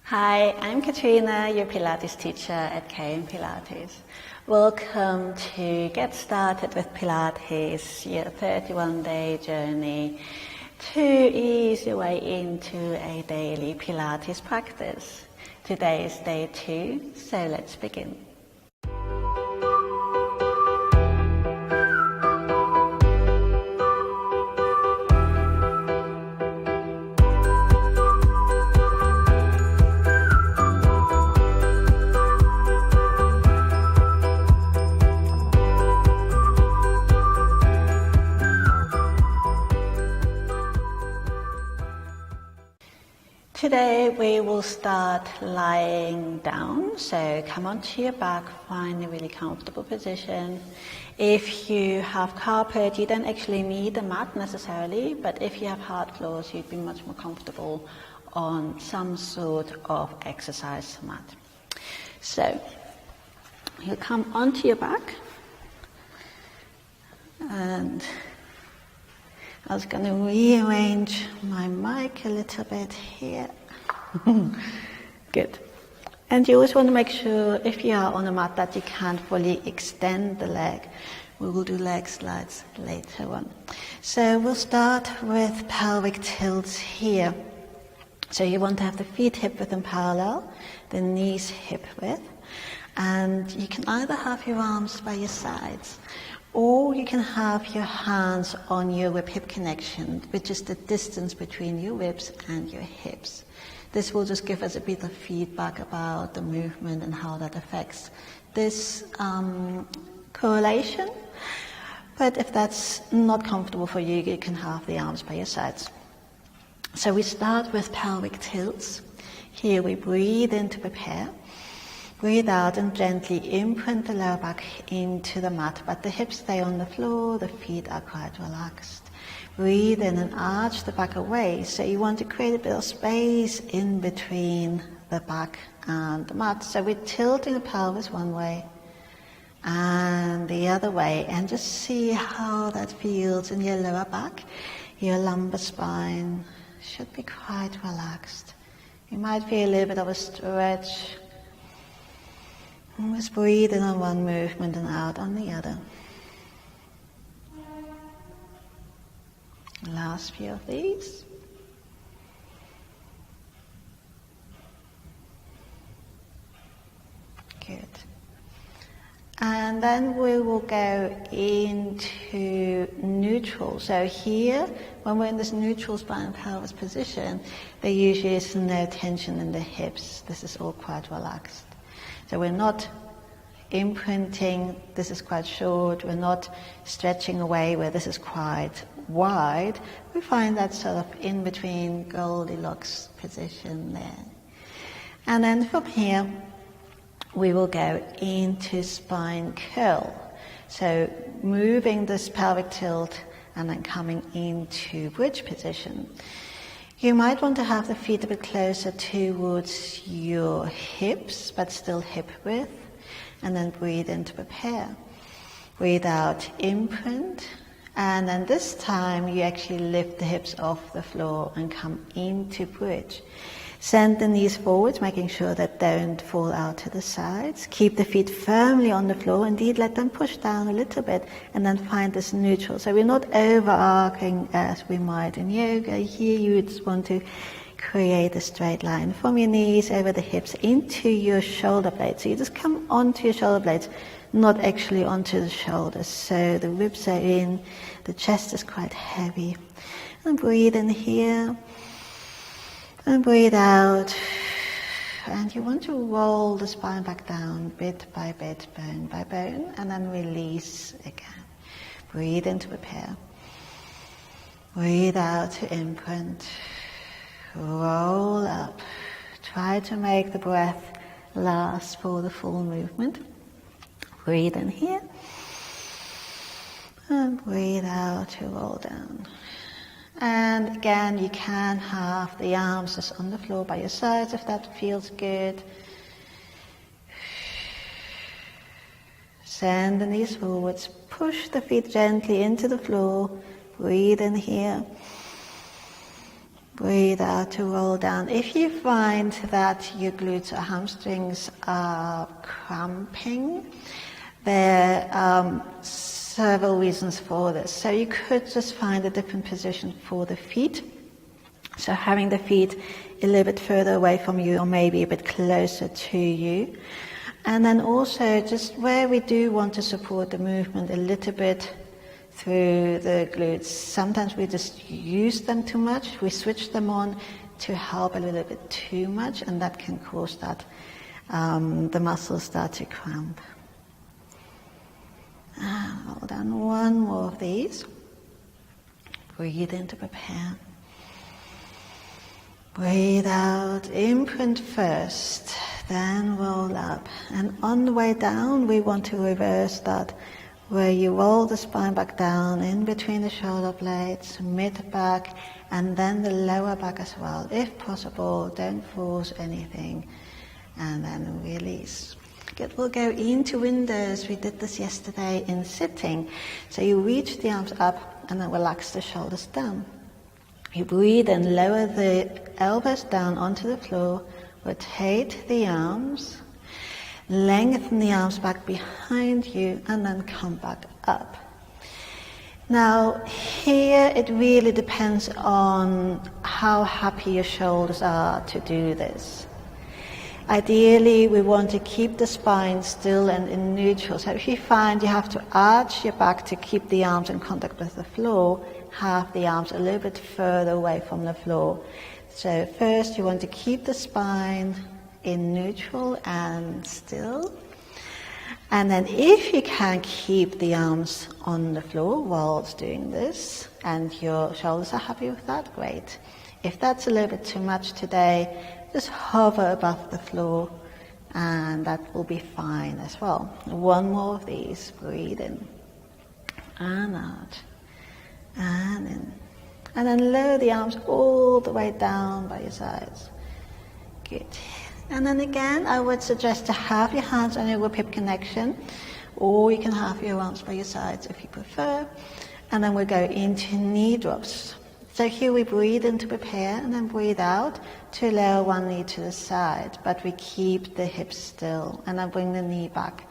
Hi, I'm Katrina, your Pilates teacher at KM Pilates. Welcome to Get Started with Pilates, your 31-day journey to ease your way into a daily Pilates practice. Today is day 2, so let's begin. Today we will start lying down, so come onto your back, find a really comfortable position. If you have carpet, you don't actually need a mat necessarily, but if you have hard floors, you'd be much more comfortable on some sort of exercise mat. So, you'll come onto your back, and I was going to rearrange my mic a little bit here. Good. And you always want to make sure, if you are on a mat, that you can fully extend the leg. We will do leg slides later on. So we'll start with pelvic tilts here. So you want to have the feet hip width and parallel, the knees hip width, and you can either have your arms by your sides, or you can have your hands on your rib-hip connection, which is the distance between your ribs and your hips. This will just give us a bit of feedback about the movement and how that affects this correlation. But if that's not comfortable for you, you can have the arms by your sides. So we start with pelvic tilts. Here we breathe in to prepare. Breathe out and gently imprint the lower back into the mat, but the hips stay on the floor, the feet are quite relaxed. Breathe in and arch the back away, so you want to create a bit of space in between the back and the mat. So we're tilting the pelvis one way and the other way, and just see how that feels in your lower back. Your lumbar spine should be quite relaxed. You might feel a little bit of a stretch. Just breathe in on one movement and out on the other. Last few of these. Good. And then we will go into neutral. So here, when we're in this neutral spine pelvis position, there usually is no tension in the hips. This is all quite relaxed. So we're not imprinting, this is quite short, we're not stretching away where this is quite wide. We find that sort of in between Goldilocks position there. And then from here, we will go into spine curl. So moving this pelvic tilt and then coming into bridge position. You might want to have the feet a bit closer towards your hips, but still hip width, and then breathe in to prepare. Breathe out, imprint, and then this time you actually lift the hips off the floor and come into bridge. Send the knees forwards, making sure that don't fall out to the sides. Keep the feet firmly on the floor, indeed let them push down a little bit, and then find this neutral. So we're not over-arcing as we might in yoga. Here you just want to create a straight line from your knees over the hips into your shoulder blades. So you just come onto your shoulder blades, not actually onto the shoulders. So the ribs are in, the chest is quite heavy. And breathe in here. And breathe out, and you want to roll the spine back down bit by bit, bone by bone, and then release again. Breathe in to prepare. Breathe out to imprint. Roll up. Try to make the breath last for the full movement. Breathe in here. And breathe out to roll down. And again, you can have the arms just on the floor by your sides if that feels good. Send the knees forwards. Push the feet gently into the floor. Breathe in here. Breathe out to roll down. If you find that your glutes or hamstrings are cramping, there are several reasons for this. So you could just find a different position for the feet. So having the feet a little bit further away from you or maybe a bit closer to you. And then also just where we do want to support the movement a little bit through the glutes. Sometimes we just use them too much. We switch them on to help a little bit too much, and that can cause that the muscles start to cramp. And hold on, one more of these. Breathe in to prepare. Breathe out, imprint first, then roll up. And on the way down, we want to reverse that, where you roll the spine back down in between the shoulder blades, mid back, and then the lower back as well. If possible, don't force anything, and then release. Good, we'll go into windows. We did this yesterday in sitting. So you reach the arms up and then relax the shoulders down. You breathe and lower the elbows down onto the floor, rotate the arms, lengthen the arms back behind you, and then come back up. Now here it really depends on how happy your shoulders are to do this. Ideally we want to keep the spine still and in neutral. So if you find you have to arch your back to keep the arms in contact with the floor, have the arms a little bit further away from the floor. So first you want to keep the spine in neutral and still. And then if you can keep the arms on the floor whilst doing this, and your shoulders are happy with that, great. If that's a little bit too much today, just hover above the floor and that will be fine as well. One more of these. Breathe in and out and in. And then lower the arms all the way down by your sides. Good. And then again, I would suggest to have your hands on your rib-hip connection, or you can have your arms by your sides if you prefer. And then we'll go into knee drops. So here we breathe in to prepare, and then breathe out to lower one knee to the side, but we keep the hips still, and then bring the knee back.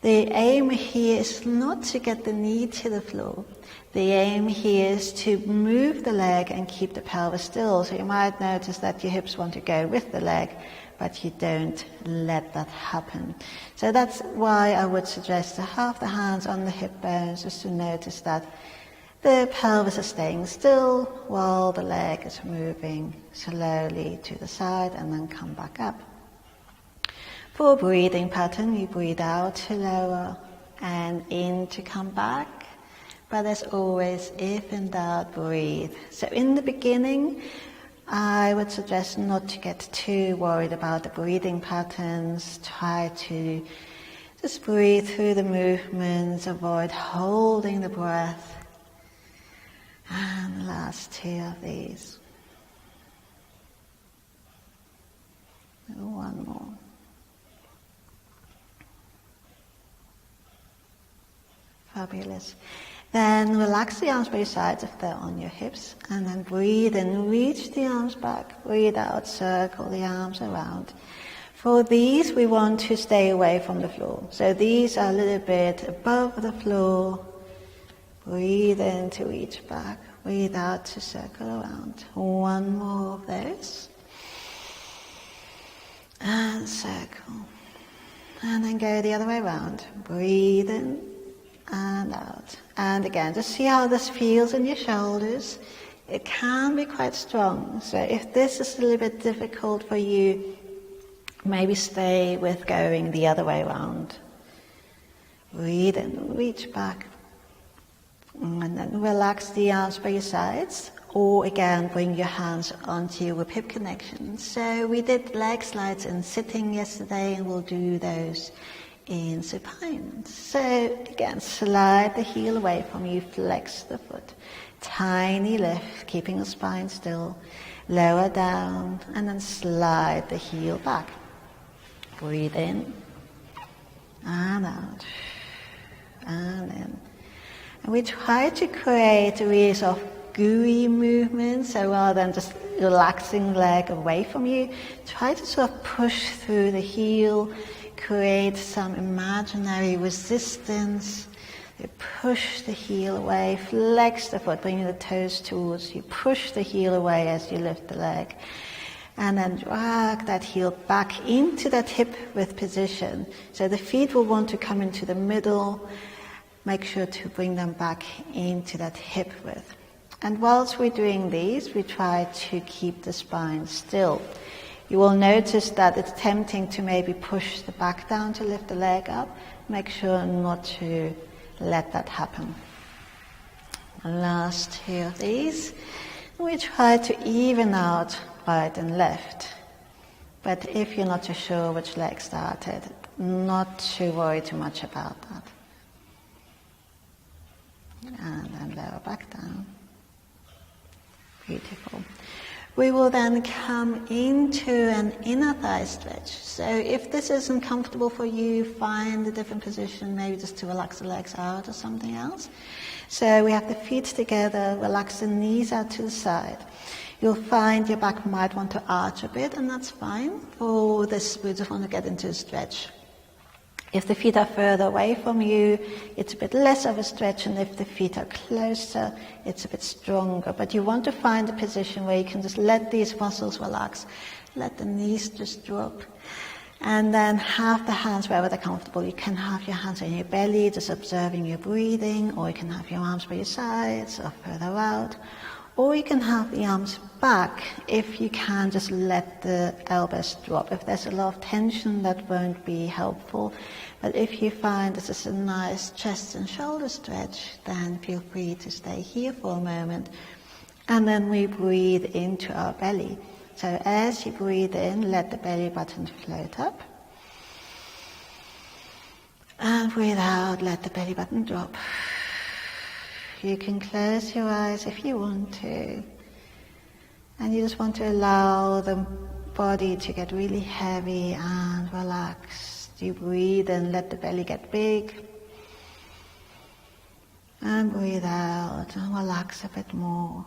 The aim here is not to get the knee to the floor. The aim here is to move the leg and keep the pelvis still. So you might notice that your hips want to go with the leg, but you don't let that happen. So that's why I would suggest to have the hands on the hip bones, just to notice that the pelvis is staying still while the leg is moving slowly to the side and then come back up. For a breathing pattern, you breathe out to lower and in to come back. But as always, if in doubt, breathe. So in the beginning, I would suggest not to get too worried about the breathing patterns. Try to just breathe through the movements, avoid holding the breath. And last two of these. One more. Fabulous. Then relax the arms by your sides if they're on your hips, and then breathe in, reach the arms back, breathe out, circle the arms around. For these we want to stay away from the floor. So these are a little bit above the floor. Breathe in to reach back, breathe out to circle around. One more of those. And circle. And then go the other way around. Breathe in and out. And again, just see how this feels in your shoulders. It can be quite strong. So if this is a little bit difficult for you, maybe stay with going the other way around. Breathe in, reach back. And then relax the arms by your sides, or again bring your hands onto your hip connection. So we did leg slides in sitting yesterday, and we'll do those in supine. So again, slide the heel away from you, flex the foot. Tiny lift, keeping the spine still. Lower down, and then slide the heel back. Breathe in, and out, and in. And we try to create a really sort of gooey movement. So rather than just relaxing the leg away from you, try to sort of push through the heel, create some imaginary resistance. You push the heel away, flex the foot, bringing the toes towards you. Push the heel away as you lift the leg. And then drag that heel back into that hip width position. So the feet will want to come into the middle. Make sure to bring them back into that hip width. And whilst we're doing these, we try to keep the spine still. You will notice that it's tempting to maybe push the back down to lift the leg up. Make sure not to let that happen. And last two of these. We try to even out right and left. But if you're not too sure which leg started, not to worry too much about that. And then lower back down. Beautiful. We will then come into an inner thigh stretch. So if this isn't comfortable for you, find a different position, maybe just to relax the legs out or something else. So we have the feet together, relax the knees out to the side. You'll find your back might want to arch a bit, and that's fine. For this, we just want to get into a stretch. If the feet are further away from you, it's a bit less of a stretch, and if the feet are closer, it's a bit stronger. But you want to find a position where you can just let these muscles relax, let the knees just drop, and then have the hands wherever they're comfortable. You can have your hands on your belly, just observing your breathing, or you can have your arms by your sides or further out. Or you can have the arms back if you can just let the elbows drop. If there's a lot of tension, that won't be helpful. But if you find this is a nice chest and shoulder stretch, then feel free to stay here for a moment. And then we breathe into our belly. So as you breathe in, let the belly button float up. And breathe out, let the belly button drop. You can close your eyes if you want to. And you just want to allow the body to get really heavy and relaxed. You breathe and let the belly get big. And breathe out and relax a bit more.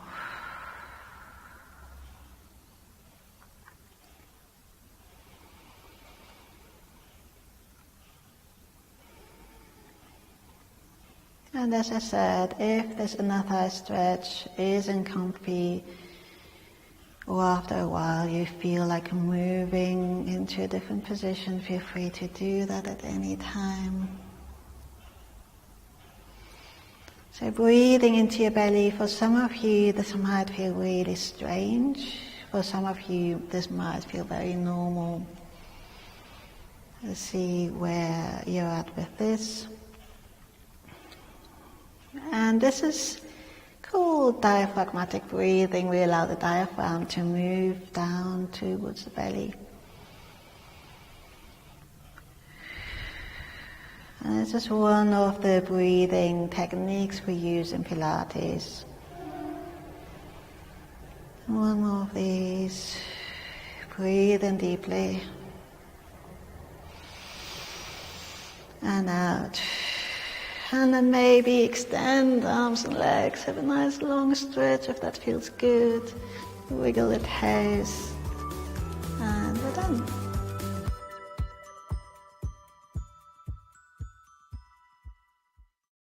And as I said, if this inner thigh stretch isn't comfy, or after a while you feel like moving into a different position, feel free to do that at any time. So breathing into your belly, for some of you this might feel really strange. For some of you this might feel very normal. Let's see where you're at with this. And this is called diaphragmatic breathing. We allow the diaphragm to move down towards the belly. And this is one of the breathing techniques we use in Pilates. One more of these. Breathe in deeply. And out. And then maybe extend arms and legs, have a nice long stretch if that feels good. Wiggle the toes, and we're done.